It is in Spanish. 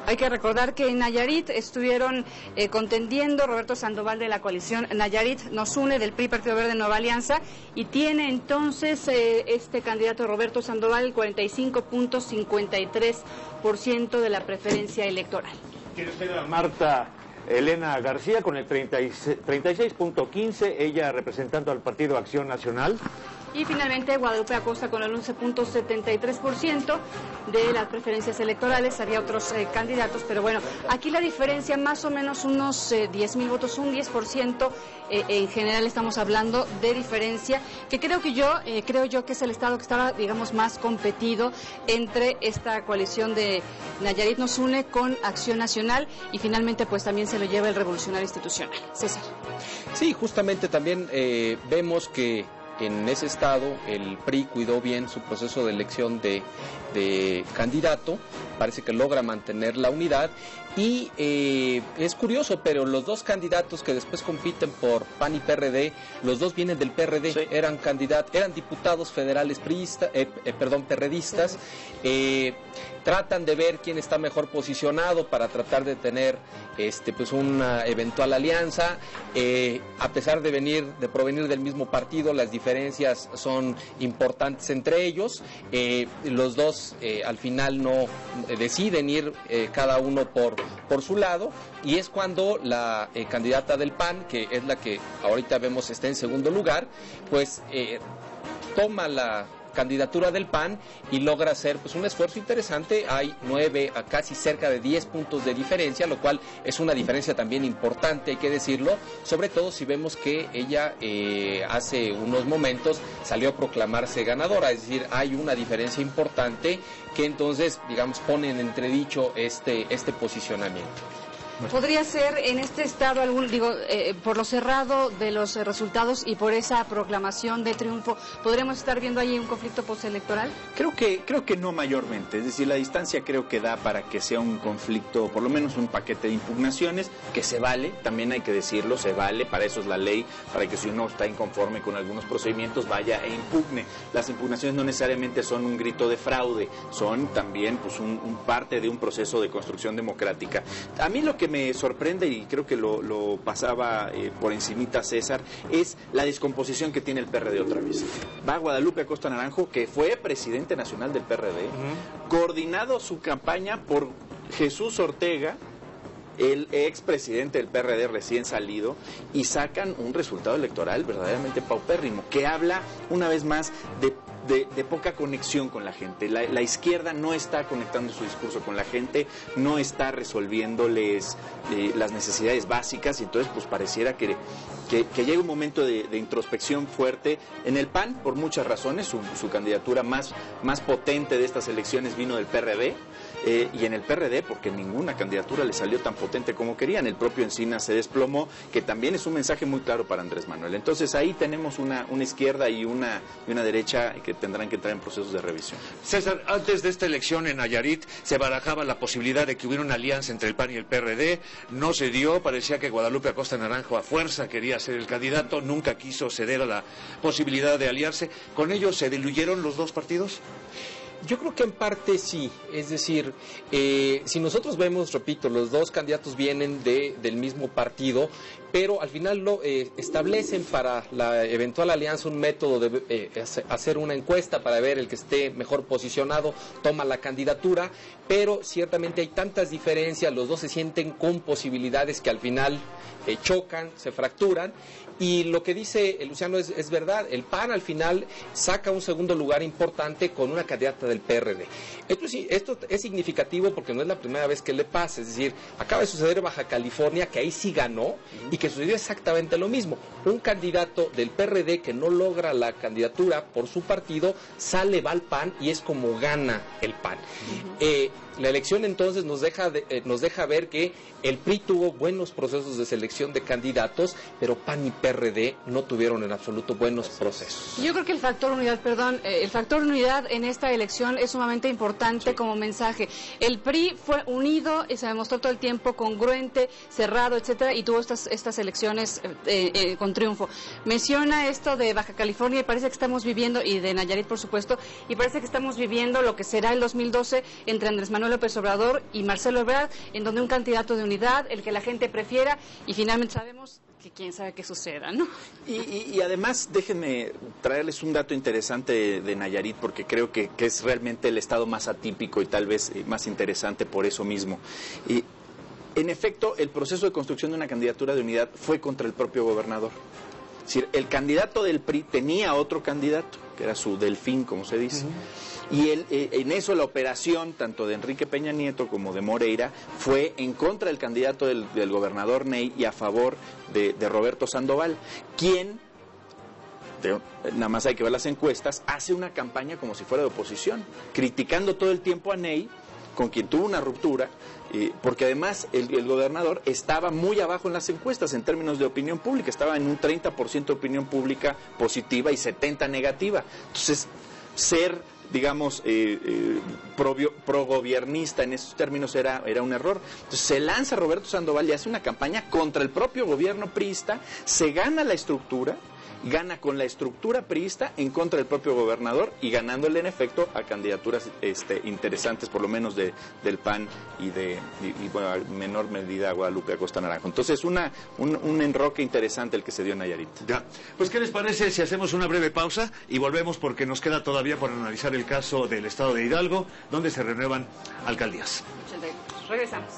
Hay que recordar que en Nayarit estuvieron contendiendo Roberto Sandoval de la coalición Nayarit Nos Une del PRI Partido Verde Nueva Alianza, y tiene entonces este candidato Roberto Sandoval el 45.53% de la preferencia electoral. ¿Quiere usted a Marta Elena García con el 36.15%, ella representando al Partido Acción Nacional? Y finalmente Guadalupe Acosta con el 11.73% de las preferencias electorales. Había otros candidatos, pero bueno, aquí la diferencia más o menos unos 10,000 votos, un 10% en general estamos hablando de diferencia, que creo yo que es el estado que estaba, digamos, más competido entre esta coalición de Nayarit Nos Une con Acción Nacional, y finalmente pues también se lo lleva el Revolucionario Institucional. César. Sí, justamente también vemos que en ese estado el PRI cuidó bien su proceso de elección de candidato, parece que logra mantener la unidad, y es curioso, pero los dos candidatos que después compiten por PAN y PRD, los dos vienen del PRD, sí. eran diputados federales perredistas, tratan de ver quién está mejor posicionado para tratar de tener pues una eventual alianza. A pesar de provenir del mismo partido, las diferencias son importantes entre ellos. Los dos al final no deciden ir cada uno por su lado, y es cuando la candidata del PAN, que es la que ahorita vemos está en segundo lugar, pues toma la candidatura del PAN y logra hacer pues un esfuerzo interesante. Hay 9 a casi cerca de 10 puntos de diferencia, lo cual es una diferencia también importante, hay que decirlo, sobre todo si vemos que ella hace unos momentos salió a proclamarse ganadora, es decir, hay una diferencia importante que entonces, digamos, pone en entredicho este posicionamiento. ¿Podría ser en este estado por lo cerrado de los resultados y por esa proclamación de triunfo, podremos estar viendo ahí un conflicto postelectoral? Creo que no mayormente, es decir, la distancia creo que da para que sea un conflicto, por lo menos un paquete de impugnaciones, que se vale, también hay que decirlo, se vale, para eso es la ley, para que si uno está inconforme con algunos procedimientos vaya e impugne. Las impugnaciones no necesariamente son un grito de fraude, son también pues un parte de un proceso de construcción democrática. A mí lo que me sorprende, y creo que lo pasaba por encimita César, es la descomposición que tiene el PRD otra vez. Va Guadalupe Acosta Naranjo, que fue presidente nacional del PRD, coordinado su campaña por Jesús Ortega, el expresidente del PRD recién salido, y sacan un resultado electoral verdaderamente paupérrimo, que habla una vez más de poca conexión con la gente. La izquierda no está conectando su discurso con la gente, no está resolviéndoles las necesidades básicas, y entonces pues pareciera que llega un momento de introspección fuerte. En el PAN, por muchas razones, su candidatura más potente de estas elecciones vino del PRD, y en el PRD porque ninguna candidatura le salió tan potente como querían. El propio Encinas se desplomó, que también es un mensaje muy claro para Andrés Manuel. Entonces ahí tenemos una izquierda y una derecha que tendrán que entrar en procesos de revisión. César, antes de esta elección en Nayarit se barajaba la posibilidad de que hubiera una alianza entre el PAN y el PRD, no se dio, parecía que Guadalupe Acosta Naranjo a fuerza quería ser el candidato, nunca quiso ceder a la posibilidad de aliarse. ¿Con ello se diluyeron los dos partidos? Yo creo que en parte sí, es decir, si nosotros vemos, repito, los dos candidatos vienen del mismo partido, pero al final establecen para la eventual alianza un método de hacer una encuesta para ver el que esté mejor posicionado toma la candidatura, pero ciertamente hay tantas diferencias, los dos se sienten con posibilidades que al final chocan, se fracturan. Y lo que dice Luciano es verdad, el PAN al final saca un segundo lugar importante con una candidata del PRD. Esto es significativo porque no es la primera vez que le pasa, es decir, acaba de suceder en Baja California, que ahí sí ganó, y que sucedió exactamente lo mismo. Un candidato del PRD que no logra la candidatura por su partido, va al PAN y es como gana el PAN. La elección entonces nos deja ver que el PRI tuvo buenos procesos de selección de candidatos, pero PAN y PRD no tuvieron en absoluto buenos procesos. Yo creo que el factor unidad en esta elección es sumamente importante, sí, como mensaje. El PRI fue unido y se demostró todo el tiempo congruente, cerrado, etcétera, y tuvo estas elecciones con triunfo. Menciona esto de Baja California y parece que estamos viviendo, y de Nayarit por supuesto, y parece que estamos viviendo lo que será el 2012 entre Andrés Manuel Manuel López Obrador y Marcelo Ebrard, en donde un candidato de unidad, el que la gente prefiera, y finalmente sabemos que quién sabe qué suceda, ¿no? Y además, déjenme traerles un dato interesante de Nayarit, porque creo que es realmente el estado más atípico y tal vez más interesante por eso mismo. Y en efecto, el proceso de construcción de una candidatura de unidad fue contra el propio gobernador. Es decir, el candidato del PRI tenía otro candidato, que era su delfín, como se dice. Y en eso la operación, tanto de Enrique Peña Nieto como de Moreira, fue en contra del candidato del gobernador Ney y a favor de Roberto Sandoval, quien, nada más hay que ver las encuestas, hace una campaña como si fuera de oposición, criticando todo el tiempo a Ney, con quien tuvo una ruptura, porque además el gobernador estaba muy abajo en las encuestas en términos de opinión pública, estaba en un 30% de opinión pública positiva y 70% negativa. Entonces, ser, digamos, progobiernista en esos términos era un error. Entonces se lanza Roberto Sandoval y hace una campaña contra el propio gobierno priista, se gana la estructura, gana con la estructura priista en contra del propio gobernador y ganándole en efecto a candidaturas interesantes, por lo menos del PAN y bueno, en menor medida a Guadalupe Acosta Naranjo. Entonces un enroque interesante el que se dio en Nayarit. Ya. Pues ¿qué les parece si hacemos una breve pausa y volvemos, porque nos queda todavía por analizar el caso del estado de Hidalgo, donde se renuevan alcaldías? Regresamos.